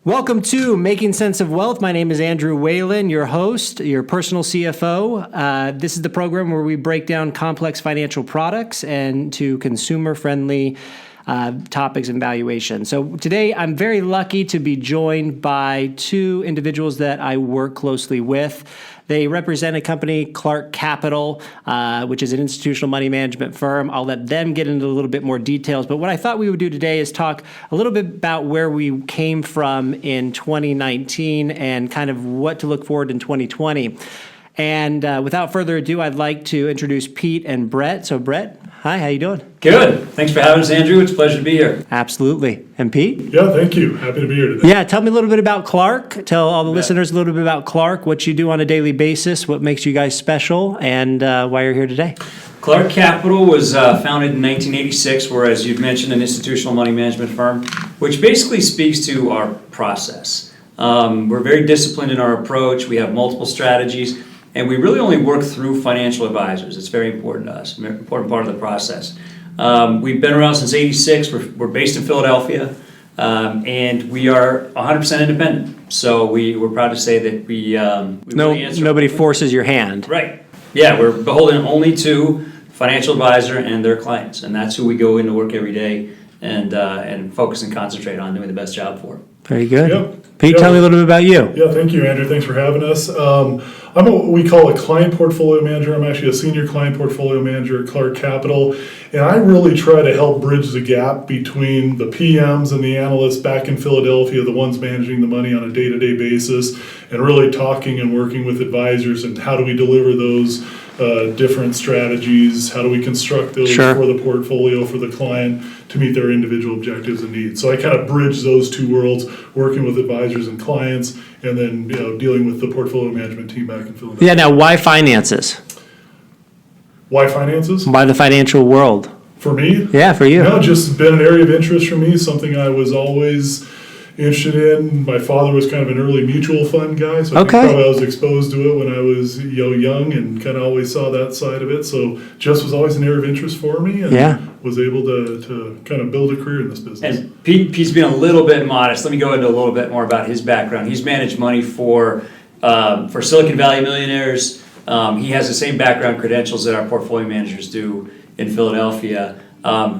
Welcome to Making Sense of Wealth. My name is Andrew Whalen, your host, your personal CFO. This is the program where we break down complex financial products and to consumer-friendly topics and valuation. So today I'm very lucky to be joined by two individuals that I work closely with. They represent a company, Clarke Capital, which is an institutional money management firm. I'll let them get into a little bit more details. But what I thought we would do today is talk a little bit about where we came from in 2019 and kind of what to look forward in 2020. And without further ado, I'd like to introduce Pete and Brett. So Brett, hi, how you doing? Good. Thanks for having us, Andrew. It's a pleasure to be here. Absolutely. And Pete? Yeah, thank you. Happy to be here today. Yeah, tell me a little bit about Clarke. Tell all the listeners a little bit about Clarke, what you do on a daily basis, what makes you guys special, and why you're here today. Clarke Capital was founded in 1986. We're, as you'd mentioned, an institutional money management firm, which basically speaks to our process. We're very disciplined in our approach. We have multiple strategies, and we really only work through financial advisors. It's very important to us, an important part of the process. We've been around since '86. We're based in Philadelphia, and we are 100% independent. So we're proud to say that we really answer. Nobody forces your hand. Right. Yeah, we're beholden only to financial advisor and their clients, and that's who we go into work every day and focus and concentrate on doing the best job for. Very good. Yep. Pete, tell me a little bit about you. Yeah, thank you, Andrew. Thanks for having us. I'm what we call a client portfolio manager. I'm actually a senior client portfolio manager at Clarke Capital, and I really try to help bridge the gap between the PMs and the analysts back in Philadelphia, the ones managing the money on a day-to-day basis, and really talking and working with advisors and how do we deliver those different strategies, how do we construct those for the portfolio, for the client, to meet their individual objectives and needs. So I kind of bridge those two worlds, working with advisors and clients, and then dealing with the portfolio management team back in Philadelphia. Yeah, now why finances? Why finances? Why the financial world? For me? Yeah, for you. No, just been an area of interest for me, something I was always interested in. My father was kind of an early mutual fund guy, so I think probably I was exposed to it when I was young and kind of always saw that side of it. So just was always an area of interest for me, and was able to kind of build a career in this business. And Pete's been a little bit modest. Let me go into a little bit more about his background. He's managed money for Silicon Valley millionaires. He has the same background credentials that our portfolio managers do in Philadelphia.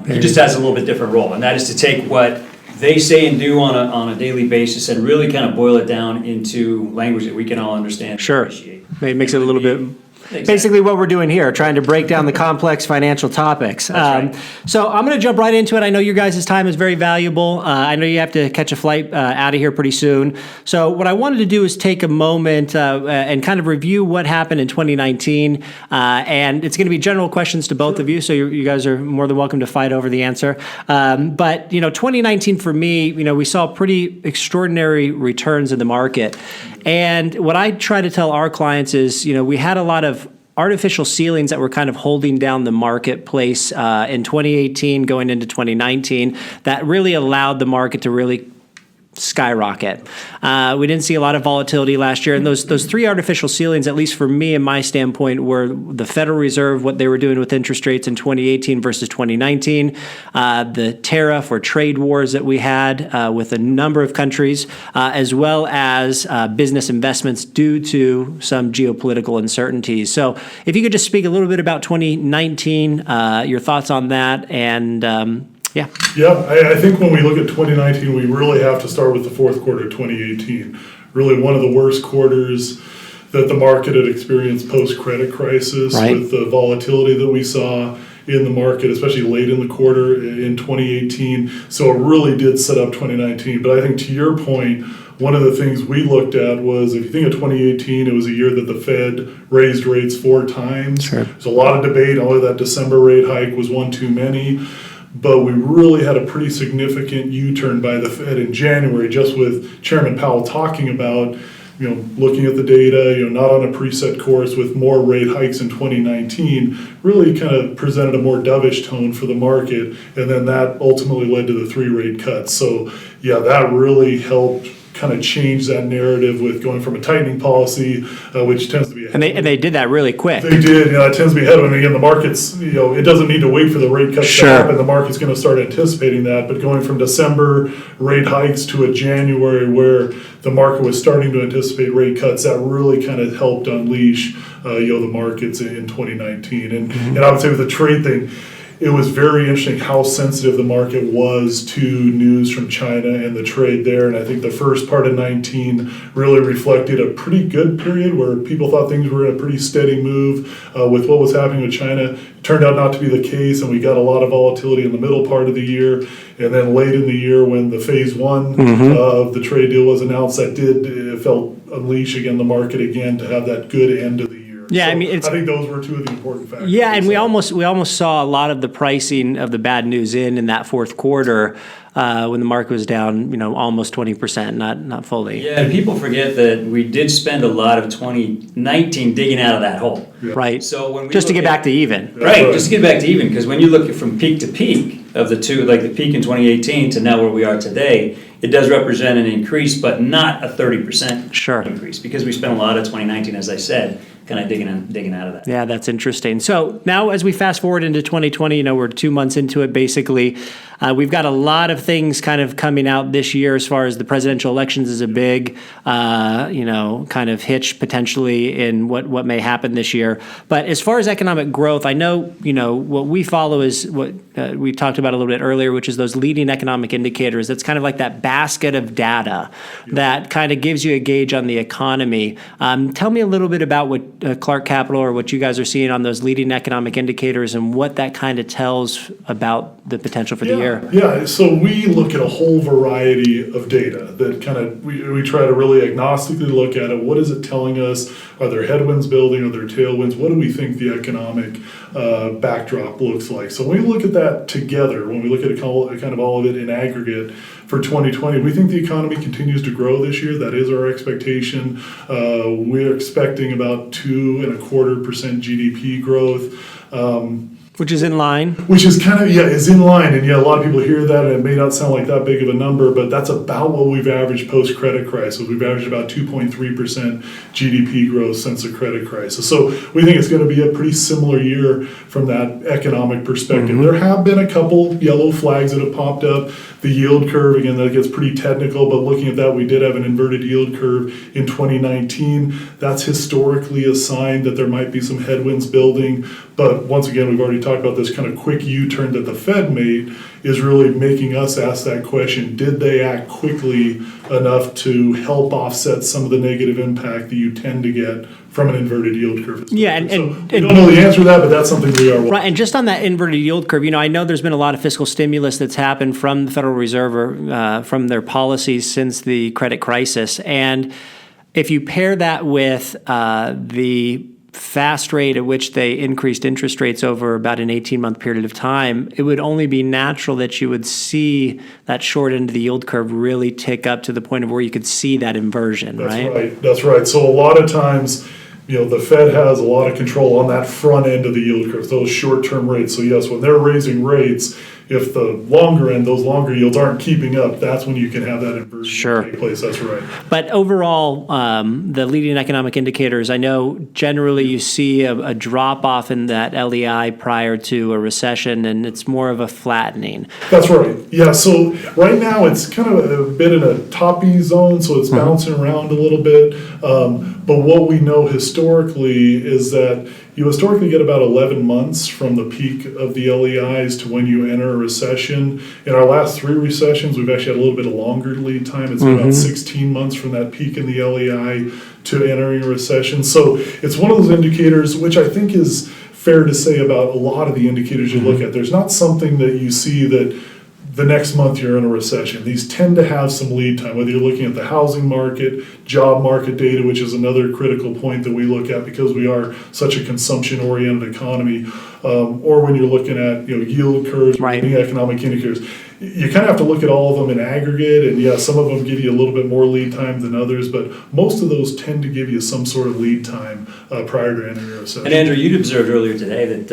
He just has a little bit different role, and that is to take what they say and do on a daily basis and really kind of boil it down into language that we can all understand and appreciate. It makes it a little bit. Basically what we're doing here, trying to break down the complex financial topics. That's right. So I'm going to jump right into it. I know your guys' time is very valuable. I know you have to catch a flight out of here pretty soon. So what I wanted to do is take a moment and kind of review what happened in 2019. And it's going to be general questions to both of you, so you guys are more than welcome to fight over the answer. But 2019 for me, we saw pretty extraordinary returns in the market. And what I try to tell our clients is, we had a lot of artificial ceilings that were kind of holding down the marketplace in 2018 going into 2019 that really allowed the market to really skyrocket. We didn't see a lot of volatility last year, and those three artificial ceilings, at least for me and my standpoint, were the Federal Reserve, what they were doing with interest rates in 2018 versus 2019, the tariff or trade wars that we had with a number of countries, as well as business investments due to some geopolitical uncertainties. So if you could just speak a little bit about 2019, your thoughts on that, and Yeah, I think when we look at 2019, we really have to start with the fourth quarter of 2018. Really one of the worst quarters that the market had experienced post-credit crisis, with the volatility that we saw in the market, especially late in the quarter in 2018. So it really did set up 2019. But I think to your point, one of the things we looked at was, if you think of 2018, it was a year that the Fed raised rates 4 times. There's a lot of debate. Although that December rate hike was one too many. But we really had a pretty significant U-turn by the Fed in January, just with Chairman Powell talking about, looking at the data, not on a preset course with more rate hikes in 2019, really kind of presented a more dovish tone for the market. And then that ultimately led to the 3 rate cuts. So that really helped kind of change that narrative with going from a tightening policy, which tends to be a And they did that really quick. They did. It tends to be ahead of them. Again, the market's, it doesn't need to wait for the rate cuts to happen. The market's going to start anticipating that. But going from December rate hikes to a January where the market was starting to anticipate rate cuts, that really kind of helped unleash, the markets in 2019. And I would say with the trade thing, it was very interesting how sensitive the market was to news from China and the trade there. And I think the first part of 19 really reflected a pretty good period where people thought things were in a pretty steady move with what was happening with China. It turned out not to be the case, and we got a lot of volatility in the middle part of the year. And then late in the year when the phase one of the trade deal was announced, it felt unleash again the market again to have that good end of the year. Yeah, So I mean, I think those were two of the important factors. Yeah, and we almost saw a lot of the pricing of the bad news in that fourth quarter when the market was down, almost 20%, not fully. Yeah, and people forget that we did spend a lot of 2019 digging out of that hole. Yeah. Right. So when we just to look get at- back to even. Right, just to get back to even, because when you look at from peak to peak of the two, like the peak in 2018 to now where we are today, it does represent an increase, but not a 30% Sure. increase, because we spent a lot of 2019, as I said, kind of digging out of that. Yeah, that's interesting. So now as we fast forward into 2020, we're 2 months into it basically. We've got a lot of things kind of coming out this year as far as the presidential elections is a big, kind of hitch potentially in what may happen this year. But as far as economic growth, I know, what we follow is what we talked about a little bit earlier, which is those leading economic indicators. That's kind of like that basket of data that kind of gives you a gauge on the economy. Tell me a little bit about what Clarke Capital or what you guys are seeing on those leading economic indicators and what that kind of tells about the potential for the year. Yeah, so we look at a whole variety of data that kind of, we try to really agnostically look at it. What is it telling us? Are there headwinds building? Are there tailwinds? What do we think the economic backdrop looks like? So when we look at that together, when we look at kind of all of it in aggregate for 2020, we think the economy continues to grow this year. That is our expectation. We're expecting about 2.25% GDP growth. Which is in line. Which is kind of, is in line. And a lot of people hear that and it may not sound like that big of a number, but that's about what we've averaged post-credit crisis. We've averaged about 2.3% GDP growth since the credit crisis. So we think it's going to be a pretty similar year from that economic perspective. There have been a couple yellow flags that have popped up. The yield curve, again, that gets pretty technical, but looking at that, we did have an inverted yield curve in 2019. That's historically a sign that there might be some headwinds building. But once again, we've already talked about this kind of quick U-turn that the Fed made is really making us ask that question. Did they act quickly enough to help offset some of the negative impact that you tend to get from an inverted yield curve? Yeah, and we don't know the answer to that, but that's something we are. Right, and just on that inverted yield curve, I know there's been a lot of fiscal stimulus that's happened from the Federal Reserve or from their policies since the credit crisis. And if you pair that with the fast rate at which they increased interest rates over about an 18-month period of time, it would only be natural that you would see that short end of the yield curve really tick up to the point of where you could see that inversion, right? That's right. So a lot of times, the Fed has a lot of control on that front end of the yield curve, those short-term rates. So yes, when they're raising rates, if the longer end, those longer yields aren't keeping up, that's when you can have that inversion take place. That's right. But overall, the leading economic indicators, I know generally you see a drop off in that LEI prior to a recession, and it's more of a flattening. That's right. Yeah, so right now it's kind of a bit in a toppy zone, so it's bouncing around a little bit. But what we know historically is that you historically get about 11 months from the peak of the LEIs to when you enter a recession. In our last 3 recessions, we've actually had a little bit of longer lead time. It's been about 16 months from that peak in the LEI to entering a recession. So it's one of those indicators, which I think is fair to say about a lot of the indicators you look at. There's not something that you see that the next month you're in a recession. These tend to have some lead time, whether you're looking at the housing market, job market data, which is another critical point that we look at because we are such a consumption-oriented economy, or when you're looking at yield curves, economic indicators. You kind of have to look at all of them in aggregate, and some of them give you a little bit more lead time than others, but most of those tend to give you some sort of lead time prior to entering a recession. And Andrew, you'd observed earlier today that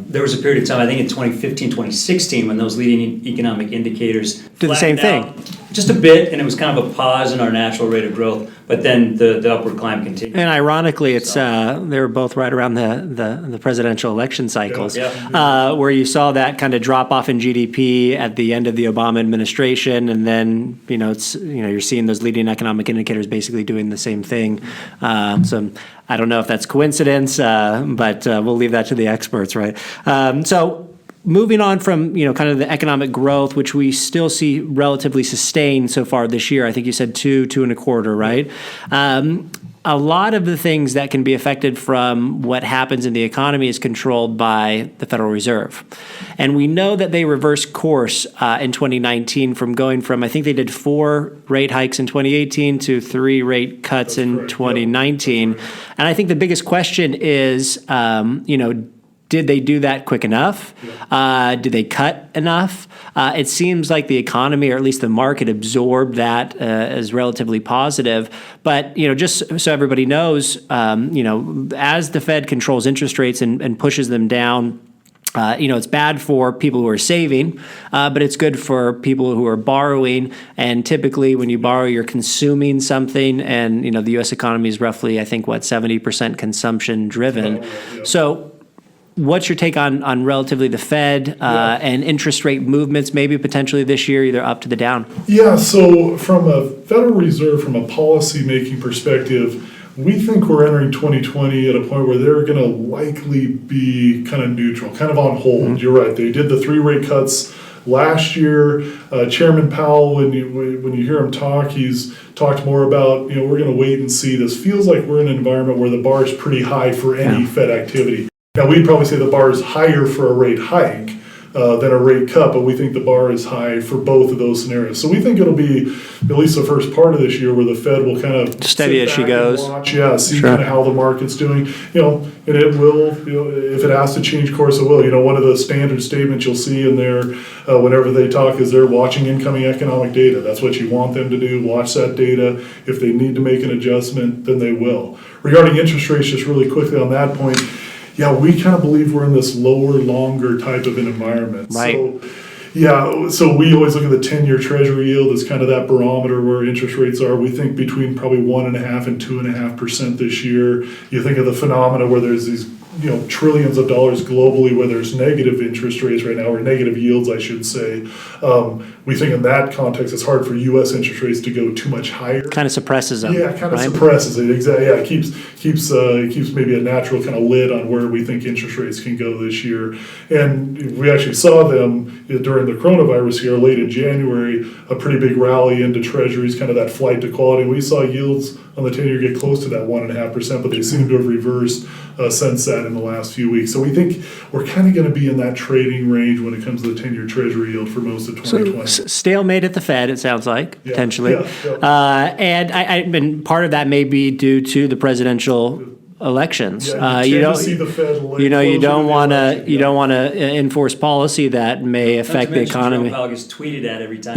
there was a period of time, I think in 2015, 2016, when those leading economic indicators did the same thing. just a bit, and it was kind of a pause in our natural rate of growth, but then the upward climb continued. And ironically, it's they were both right around the presidential election cycles, where you saw that kind of drop off in GDP at the end of the Obama administration, and then you're seeing those leading economic indicators basically doing the same thing. So I don't know if that's coincidence, but we'll leave that to the experts, right? So moving on from kind of the economic growth, which we still see relatively sustained so far this year. I think you said 2.25, right? A lot of the things that can be affected from what happens in the economy is controlled by the Federal Reserve. And we know that they reversed course in 2019 from going from, I think they did 4 rate hikes in 2018 to 3 rate cuts in 2019. And I think the biggest question is, did they do that quick enough? Did they cut enough? It seems like the economy, or at least the market, absorbed that as relatively positive. But just so everybody knows, as the Fed controls interest rates and pushes them down, it's bad for people who are saving, but it's good for people who are borrowing. And typically, when you borrow, you're consuming something. And the U.S. economy is roughly, I think, 70% consumption driven. So what's your take on relatively the Fed and interest rate movements, maybe potentially this year, either up to the down? Yeah, so from a Federal Reserve, from a policy-making perspective, we think we're entering 2020 at a point where they're going to likely be kind of neutral, kind of on hold. Mm-hmm. You're right. They did the 3 rate cuts last year. Chairman Powell, when you hear him talk, he's talked more about, we're going to wait and see. This feels like we're in an environment where the bar is pretty high for any Fed activity. Now, we'd probably say the bar is higher for a rate hike than a rate cut, but we think the bar is high for both of those scenarios. So we think it'll be at least the first part of this year where the Fed will kind of steady as she goes. Watch, see kind of how the market's doing. And it will, if it has to change course, it will. One of the standard statements you'll see in there whenever they talk is they're watching incoming economic data. That's what you want them to do. Watch that data. If they need to make an adjustment, then they will. Regarding interest rates, just really quickly on that point. Yeah, we kind of believe we're in this lower, longer type of an environment. Right. So we always look at the 10-year Treasury yield as kind of that barometer where interest rates are. We think between probably 1.5% and 2.5% this year. You think of the phenomena where there's these trillions of dollars globally where there's negative interest rates right now, or negative yields, I should say. We think in that context, it's hard for U.S. interest rates to go too much higher. Kind of suppresses them. Yeah, kind of suppresses it. Exactly. Yeah, it keeps maybe a natural kind of lid on where we think interest rates can go this year. And we actually saw them during the coronavirus year, late in January, a pretty big rally into treasuries, kind of that flight to quality. And we saw yields on the 10-year get close to that 1.5%, but they seem to have reversed since that in the last few weeks. So we think we're kind of going to be in that trading range when it comes to the 10-year Treasury yield for most of 2020. So stalemate at the Fed, it sounds like, potentially. And part of that may be due to the presidential elections. You don't want to enforce policy that may affect the economy. Powell gets tweeted at every time.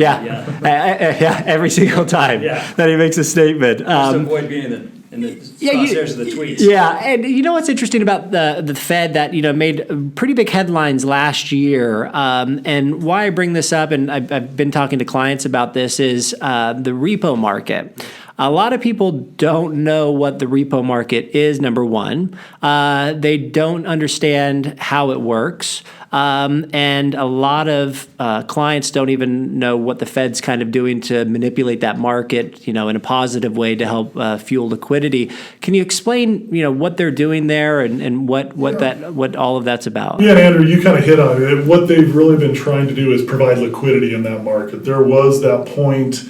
Every single time that he makes a statement. Just avoid being in the crosshairs of the tweets. Yeah, and what's interesting about the Fed that made pretty big headlines last year, and why I bring this up, and I've been talking to clients about this, is the repo market. A lot of people don't know what the repo market is, number one. They don't understand how it works. And a lot of clients don't even know what the Fed's kind of doing to manipulate that market, in a positive way to help fuel liquidity. Can you explain, what they're doing there and what all of that's about? Yeah, Andrew, you kind of hit on it. What they've really been trying to do is provide liquidity in that market. There was that point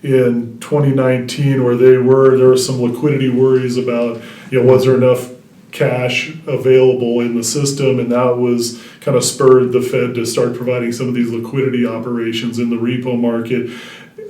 in 2019 where there were some liquidity worries about, was there enough cash available in the system, and that was kind of spurred the Fed to start providing some of these liquidity operations in the repo market.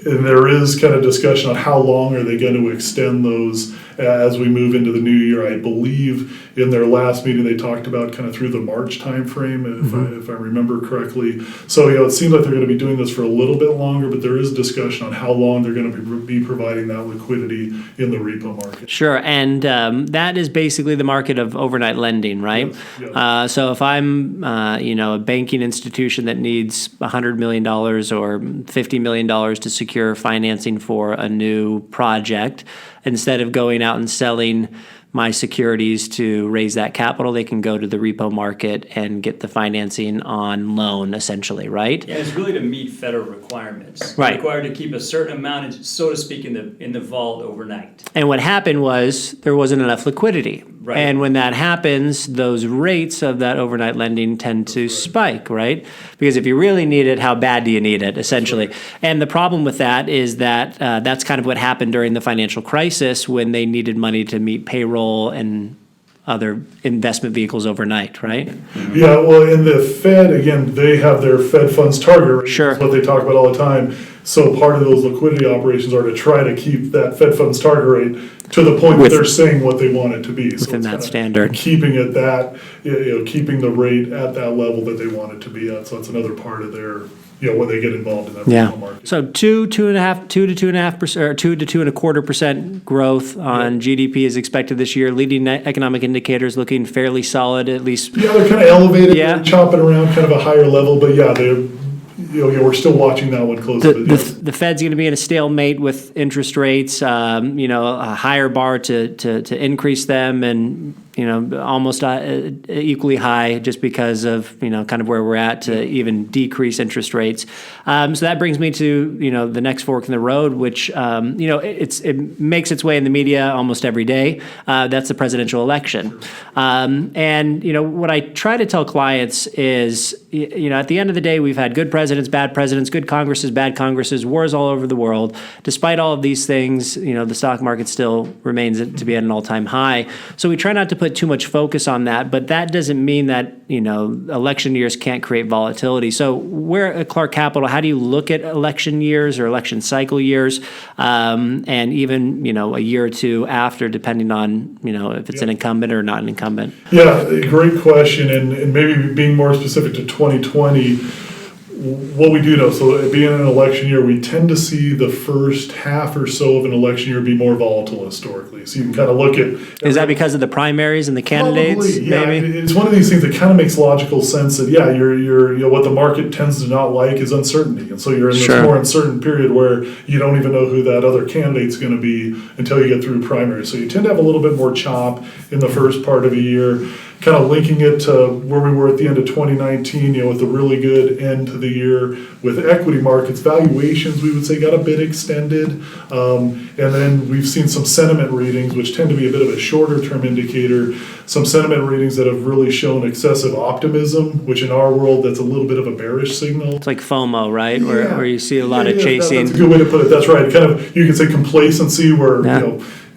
And there is kind of discussion on how long are they going to extend those as we move into the new year. I believe in their last meeting they talked about kind of through the March timeframe, if I remember correctly. So it seems like they're going to be doing this for a little bit longer, but there is discussion on how long they're going to be providing that liquidity in the repo market. Sure, and that is basically the market of overnight lending, right? Yes. So if I'm, a banking institution that needs $100 million or $50 million to secure financing for a new project, instead of going out and selling my securities to raise that capital, they can go to the repo market and get the financing on loan, essentially, right? Yeah, it's really to meet federal requirements. Right. You're required to keep a certain amount, so to speak, in the vault overnight. And what happened was there wasn't enough liquidity. Right. And when that happens, those rates of that overnight lending tend to spike, right? Because if you really need it, how bad do you need it, essentially? Right. And the problem with that is that that's kind of what happened during the financial crisis when they needed money to meet payroll and other investment vehicles overnight, right? Yeah, well, in the Fed, again, they have their Fed funds target rate. Sure. That's what they talk about all the time. So part of those liquidity operations are to try to keep that Fed funds target rate to the point that they're saying what they want it to be. So Within it's that kinda standard. keeping it that, keeping the rate at that level that they want it to be at. So that's another part of their, when they get involved in that Yeah. repo market. So 2.5%, 2.25% growth on GDP is expected this year. Leading economic indicators looking fairly solid, at least. Yeah, they're kind of elevated, Yeah. they're chopping around kind of a higher level, but yeah, we're still watching that one closely. The Fed's going to be in a stalemate with interest rates, a higher bar to increase them, and almost equally high just because of kind of where we're at to even decrease interest rates. So that brings me to the next fork in the road, which it makes its way in the media almost every day. That's the presidential election, and what I try to tell clients is at the end of the day, we've had good presidents, bad presidents, good Congresses, bad Congresses, wars all over the world. Despite all of these things, the stock market still remains to be at an all-time high. So we try not to put too much focus on that, but that doesn't mean that election years can't create volatility. So where at Clarke Capital, how do you look at election years or election cycle years, and even a year or two after, depending on if it's an incumbent or not an incumbent? Yeah, great question, and maybe being more specific to 2020. What we do know, so being an election year, we tend to see the first half or so of an election year be more volatile historically. So you can kind of look at... Is that because of the primaries and the candidates? Probably, yeah. Maybe? It's one of these things that kind of makes logical sense that, you're what the market tends to not like is uncertainty. And so you're in this Sure. more uncertain period where you don't even know who that other candidate's going to be until you get through primaries. So you tend to have a little bit more chop in the first part of a year. Kind of linking it to where we were at the end of 2019, with a really good end to the year with equity markets. Valuations, we would say, got a bit extended. And then we've seen some sentiment readings, which tend to be a bit of a shorter term indicator. Some sentiment readings that have really shown excessive optimism, which in our world, that's a little bit of a bearish signal. It's like FOMO, right? Yeah. Where you see a lot of chasing. That's a good way to put it. That's right. Kind of, you can say complacency where,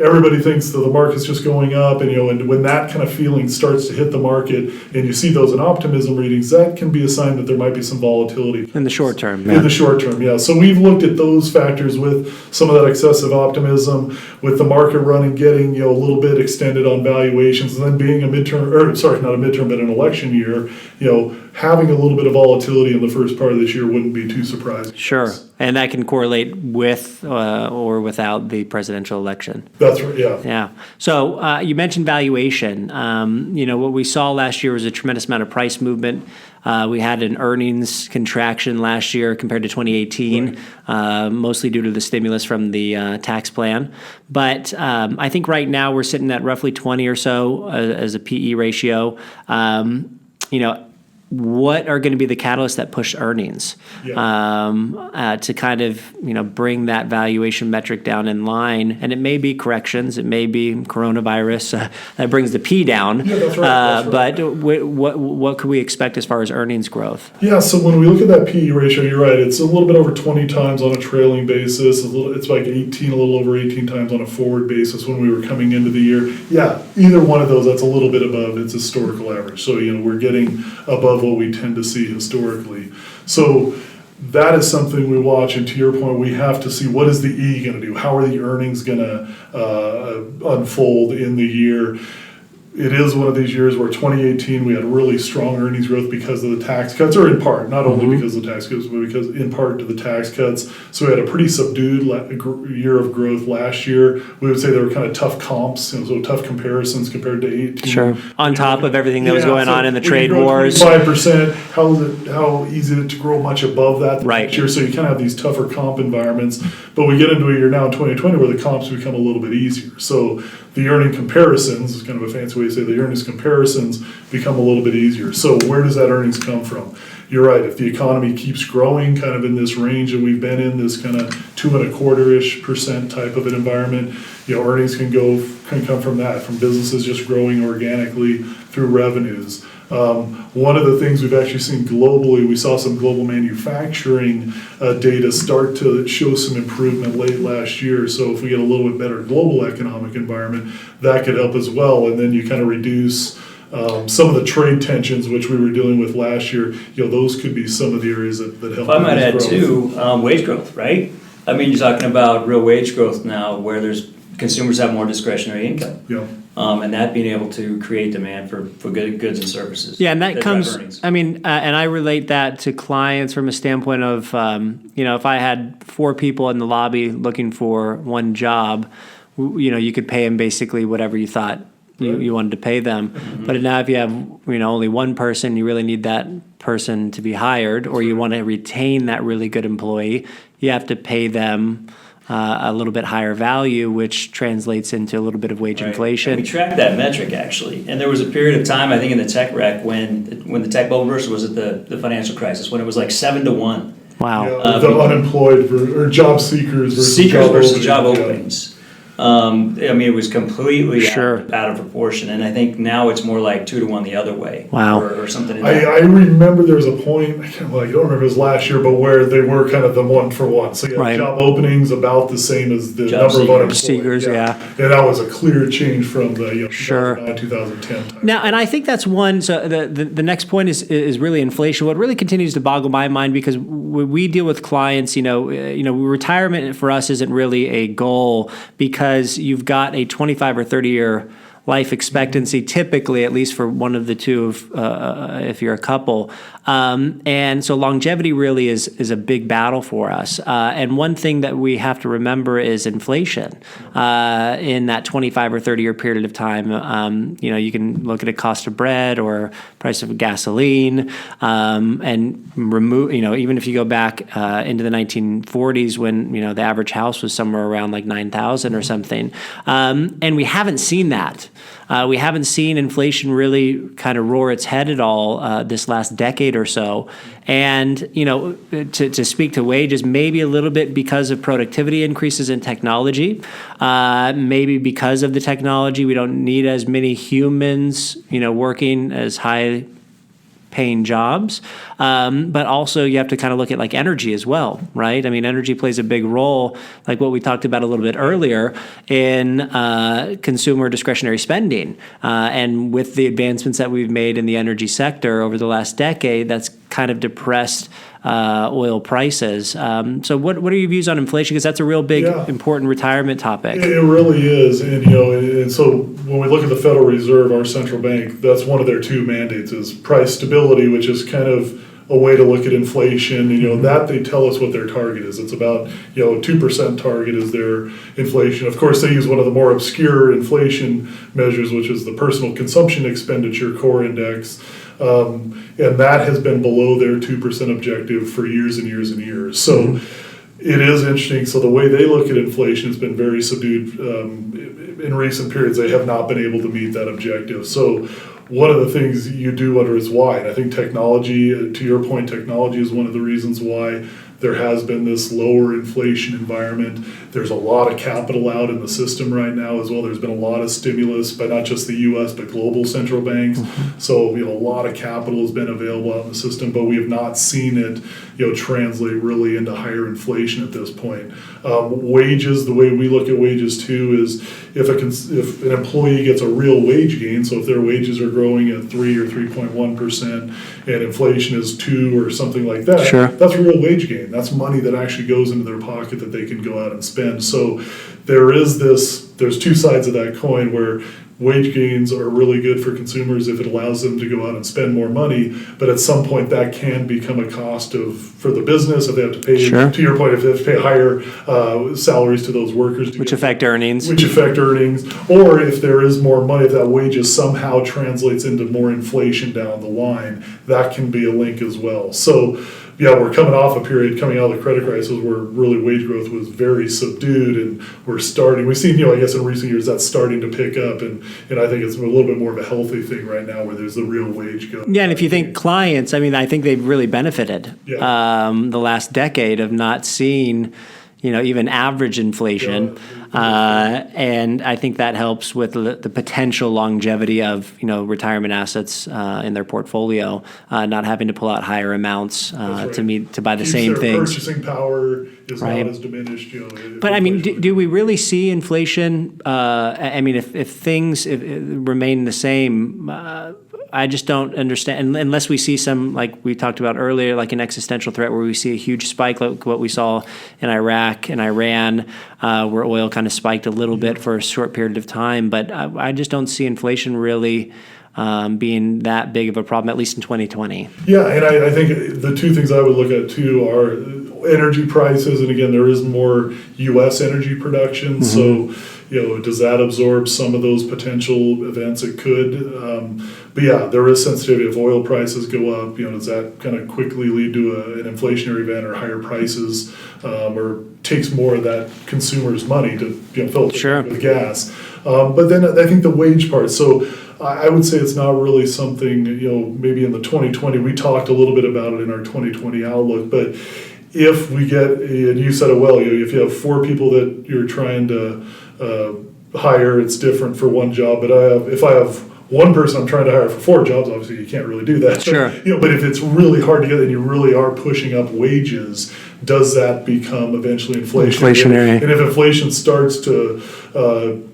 everybody thinks that the market's just going up, and when that kind of feeling starts to hit the market and you see those in optimism readings, that can be a sign that there might be some volatility. In the short term. In the short term, yeah. So we've looked at those factors with some of that excessive optimism, with the market running, getting, a little bit extended on valuations, and then being not a midterm, but an election year, having a little bit of volatility in the first part of this year wouldn't be too surprising. Sure. And that can correlate with or without the presidential election. That's right, yeah. Yeah. So you mentioned valuation. What we saw last year was a tremendous amount of price movement. We had an earnings contraction last year compared to 2018, mostly due to the stimulus from the tax plan. But I think right now we're sitting at roughly 20 or so as a PE ratio. What are going to be the catalysts that push earnings to kind of bring that valuation metric down in line? And it may be corrections, it may be coronavirus that brings the P down. Yeah, that's right. But what could we expect as far as earnings growth? Yeah, so when we look at that PE ratio, you're right. It's a little bit over 20 times on a trailing basis. It's like 18, a little over 18 times on a forward basis when we were coming into the year. Yeah, either one of those, that's a little bit above its historical average. So we're getting above what we tend to see historically. So that is something we watch, and to your point, we have to see what is the E going to do? How are the earnings going to unfold in the year? It is one of these years where 2018 we had really strong earnings growth because of the tax cuts, or in part, not only because of the tax cuts, but because in part to the tax cuts. So we had a pretty subdued year of growth last year. We would say there were kind of tough comps, so tough comparisons compared to 18. Sure. On top of everything that was going on in the trade wars. 5%. How easy is it to grow much above that next year? So you kind of have these tougher comp environments. But we get into a year now in 2020 where the comps become a little bit easier. So the earning comparisons is kind of a fancy way to say the earnings comparisons become a little bit easier. So where does that earnings come from? You're right. If the economy keeps growing kind of in this range that we've been in, this kind of 2.25% type of an environment, earnings can come from that, from businesses just growing organically through revenues. One of the things we've actually seen globally, we saw some global manufacturing data start to show some improvement late last year. So if we get a little bit better global economic environment, that could help as well. And then you kind of reduce some of the trade tensions which we were dealing with last year. Those could be some of the areas that help. If I might add too, wage growth, right? I mean, you're talking about real wage growth now, where consumers have more discretionary income. Yeah. And that being able to create demand for goods and services. Yeah, and that comes, and I relate that to clients from a standpoint of, if I had 4 people in the lobby looking for one job, you could pay them basically whatever you thought you wanted to pay them. Mm-hmm. But now if you have, only one person, you really need that person to be hired, or you want to retain that really good employee, you have to pay them a little bit higher value, which translates into a little bit of wage inflation. And we tracked that metric actually, and there was a period of time I think in the tech wreck when the tech bubble burst was at the financial crisis, when it was like 7-1. Wow. The unemployed or job seekers versus job openings. It was completely out of proportion, and I think now it's more like 2-1 the other way. Wow. Or something. I remember there was a point, I don't remember if it was last year, but where they were kind of the 1-for-1. So you have job openings about the same as the job number of unemployed. Seekers, yeah. And that was a clear change from the 2009, 2010 time. Now, and I think that's one. So the next point is really inflation. What really continues to boggle my mind, because we deal with clients, retirement for us isn't really a goal, because you've got a 25 or 30 year life expectancy, typically, at least for one of the two, if you're a couple. And so longevity really is a big battle for us. And one thing that we have to remember is inflation in that 25 or 30 year period of time. You can look at a cost of bread or price of gasoline, and remove, even if you go back into the 1940s when, the average house was somewhere around like 9,000 or something. And we haven't seen that. We haven't seen inflation really kind of roar its head at all this last decade or so. And, to speak to wages, maybe a little bit because of productivity increases in technology, maybe because of the technology, we don't need as many humans, working as high paying jobs, but also you have to kind of look at like energy as well, right? I mean, energy plays a big role, like what we talked about a little bit earlier, in consumer discretionary spending. And with the advancements that we've made in the energy sector over the last decade, that's kind of depressed oil prices. So what are your views on inflation? Because that's a real big, important retirement topic. It really is. And, and so when we look at the Federal Reserve, our central bank, that's one of their 2 mandates is price stability, which is kind of a way to look at inflation. And, that they tell us what their target is. It's about, 2% target is their inflation. Of course, they use one of the more obscure inflation measures, which is the personal consumption expenditure core index. And that has been below their 2% objective for years and years and years. So it is interesting. So the way they look at inflation has been very subdued in recent periods. They have not been able to meet that objective. So one of the things you do wonder is why. And I think technology, to your point, technology is one of the reasons why There has been this lower inflation environment. There's a lot of capital out in the system right now as well. There's been a lot of stimulus by not just the U.S. but global central banks. So a lot of capital has been available out in the system, but we have not seen it translate really into higher inflation at this point. Wages, the way we look at wages too, is if an employee gets a real wage gain, so if their wages are growing at 3 or 3.1% and inflation is 2 or something like that, Sure. that's real wage gain. That's money that actually goes into their pocket that they can go out and spend. So there's two sides of that coin where wage gains are really good for consumers if it allows them to go out and spend more money, but at some point that can become a cost for the business if they have to pay, Sure. to your point, if they have to pay higher salaries to those workers. Which affect earnings. Or if there is more money, if that wages somehow translates into more inflation down the line, that can be a link as well. So yeah, we're coming off a period coming out of the credit crisis where really wage growth was very subdued, and we've seen, I guess in recent years that's starting to pick up, and I think it's a little bit more of a healthy thing right now where there's the real wage growth. Yeah, and if you think clients, I think they've really benefited the last decade of not seeing even average inflation. And I think that helps with the potential longevity of, retirement assets in their portfolio, not having to pull out higher amounts to buy the same things. Purchasing power is not as diminished. But do we really see inflation? If things remain the same, I just don't understand, unless we see some, like we talked about earlier, like an existential threat where we see a huge spike like what we saw in Iraq and Iran, where oil kind of spiked a little bit for a short period of time. But I just don't see inflation really being that big of a problem, at least in 2020. Yeah, and I think the two things I would look at too are energy prices, and again, there is more U.S. energy production, so does that absorb some of those potential events? It could. But yeah, there is sensitivity. If oil prices go up, does that kind of quickly lead to an inflationary event or higher prices, or takes more of that consumer's money to fill it with gas? But then I think the wage part. So I would say it's not really something, maybe in the 2020, we talked a little bit about it in our 2020 outlook, but if we get, and you said it well, if you have 4 people that you're trying to hire, it's different for one job. But if I have one person I'm trying to hire for 4 jobs, obviously you can't really do that. Sure. But if it's really hard to get and you really are pushing up wages, does that become eventually inflationary? And if inflation starts to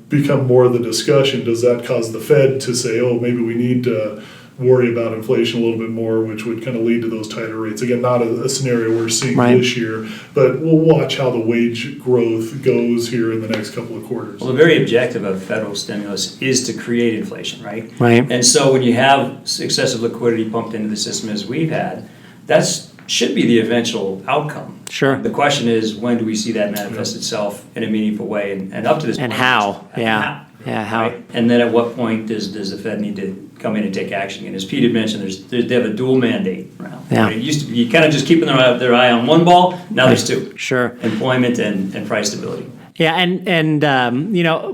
become more of the discussion, does that cause the Fed to say, maybe we need to worry about inflation a little bit more, which would kind of lead to those tighter rates? Again, not a scenario we're seeing this year, but we'll watch how the wage growth goes here in the next couple of quarters. Well, the very objective of federal stimulus is to create inflation, right? Right. And so when you have excessive liquidity pumped into the system as we've had, that should be the eventual outcome. Sure. The question is, when do we see that manifest itself in a meaningful way, and up to this point? And how? How? Right? And then at what point does the Fed need to come in and take action? And as Pete had mentioned, they have a dual mandate now. Yeah. Right? It used to be kind of just keeping their eye on one ball. Now there's 2. Sure. Employment and price stability. Yeah, and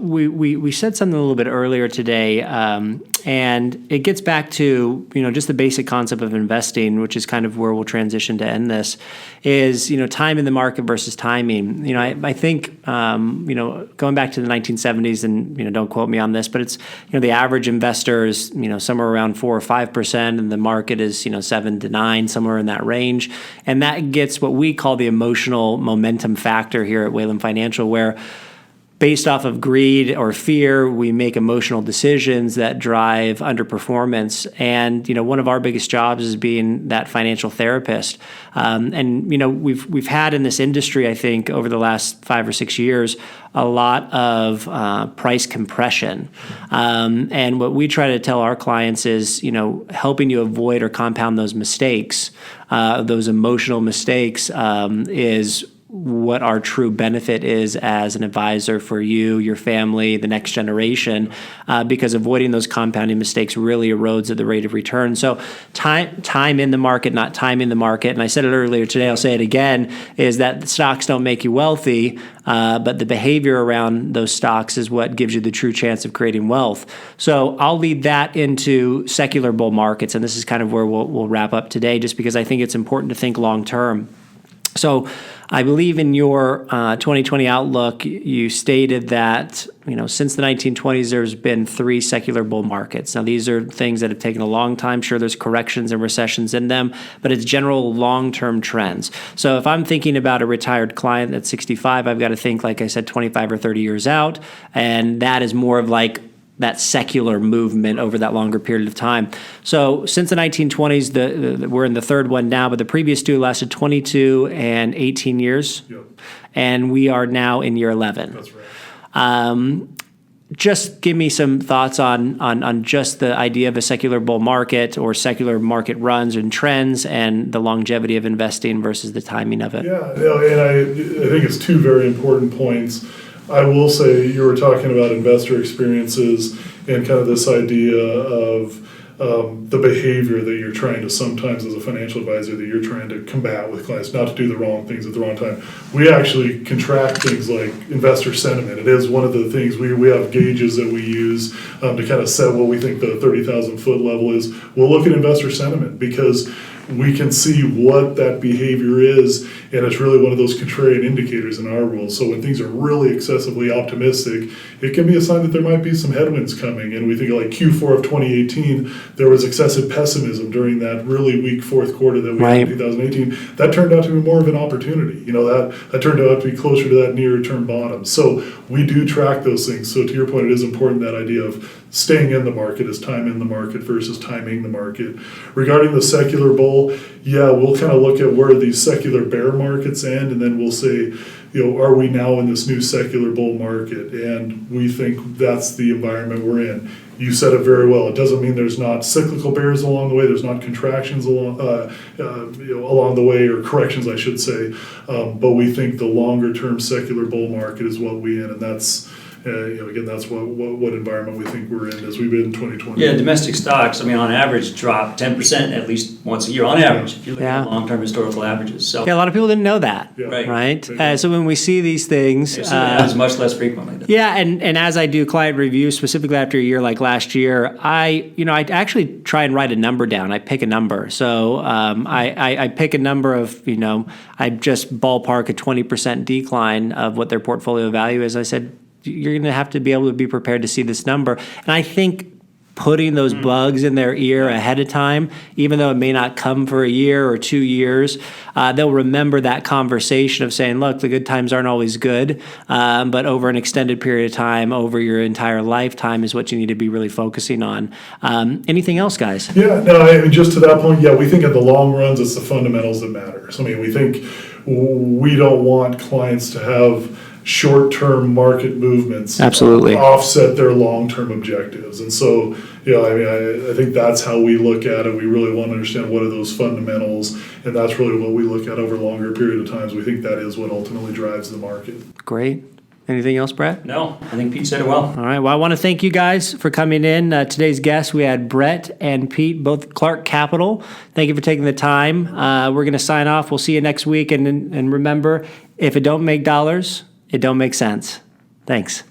we said something a little bit earlier today, and it gets back to just the basic concept of investing, which is kind of where we'll transition to end this, is time in the market versus timing. I think going back to the 1970s, and don't quote me on this, but it's the average investor is somewhere around 4 or 5%, and the market is 7 to 9, somewhere in that range, and that gets what we call the emotional momentum factor here at Whalen Financial, where based off of greed or fear, we make emotional decisions that drive underperformance. And one of our biggest jobs is being that financial therapist. And we've had in this industry, I think, over the last 5 or 6 years, a lot of price compression. And what we try to tell our clients is, helping you avoid or compound those mistakes, those emotional mistakes, is what our true benefit is as an advisor for you, your family, the next generation, because avoiding those compounding mistakes really erodes at the rate of return. So time in the market, not timing the market, and I said it earlier today, I'll say it again, is that the stocks don't make you wealthy, but the behavior around those stocks is what gives you the true chance of creating wealth. So I'll lead that into secular bull markets, and this is kind of where we'll wrap up today, just because I think it's important to think long term. So I believe in your 2020 outlook, you stated that, since the 1920s, there's been 3 secular bull markets. Now, these are things that have taken a long time. Sure, there's corrections and recessions in them, but it's general long-term trends. So if I'm thinking about a retired client that's 65, I've got to think, like I said, 25 or 30 years out, and that is more of like that secular movement over that longer period of time. So since the 1920s, we're in the third one now, but the previous 2 lasted 22 and 18 years, and we are now in year 11. That's right. Just give me some thoughts on just the idea of a secular bull market or secular market runs and trends and the longevity of investing versus the timing of it. Yeah, and I think it's 2 very important points. I will say you were talking about investor experiences and kind of this idea of the behavior that you're trying to sometimes as a financial advisor that you're trying to combat with clients, not to do the wrong things at the wrong time. We actually can track things like investor sentiment. It is one of the things we have gauges that we use to kind of set what we think the 30,000 foot level is. We'll look at investor sentiment because we can see what that behavior is, and it's really one of those contrarian indicators in our world. So when things are really excessively optimistic, it can be a sign that there might be some headwinds coming. And we think like Q4 of 2018, there was excessive pessimism during that really weak fourth quarter that we had in 2018. That turned out to be more of an opportunity. That turned out to be closer to that near-term bottom. So we do track those things. So to your point, it is important, that idea of staying in the market is time in the market versus timing the market. Regarding the secular bull, we'll kind of look at where these secular bear markets end, and then we'll say, are we now in this new secular bull market? And we think that's the environment we're in. You said it very well. It doesn't mean there's not cyclical bears along the way. There's not contractions along the way, or corrections, I should say. But we think the longer term secular bull market is what we in, and that's again, that's what environment we think we're in as we've been in 2020. Yeah, domestic stocks, on average, drop 10% at least once a year, on average, if you look at long-term historical averages. So a lot of people didn't know that, Right. right? So when we see these things... it happens much less frequently. And as I do client reviews, specifically after a year like last year, I actually try and write a number down. I pick a number. So I pick a number of, I just ballpark a 20% decline of what their portfolio value is. I said, you're going to have to be able to be prepared to see this number. And I think putting those bugs in their ear ahead of time, even though it may not come for a year or 2 years, they'll remember that conversation of saying, look, the good times aren't always good, but over an extended period of time, over your entire lifetime is what you need to be really focusing on. Anything else, guys? Yeah, no, just to that point, we think in the long runs, it's the fundamentals that matter. So, we think we don't want clients to have short-term market movements absolutely offset their long-term objectives. And so, I think that's how we look at it. We really want to understand what are those fundamentals, and that's really what we look at over a longer period of times. We think that is what ultimately drives the market. Great. Anything else, Brett? No, I think Pete said it well. All right. Well, I want to thank you guys for coming in. Today's guests, we had Brett and Pete, both Clarke Capital. Thank you for taking the time. We're going to sign off. We'll see you next week. And remember, if it don't make dollars, it don't make sense. Thanks.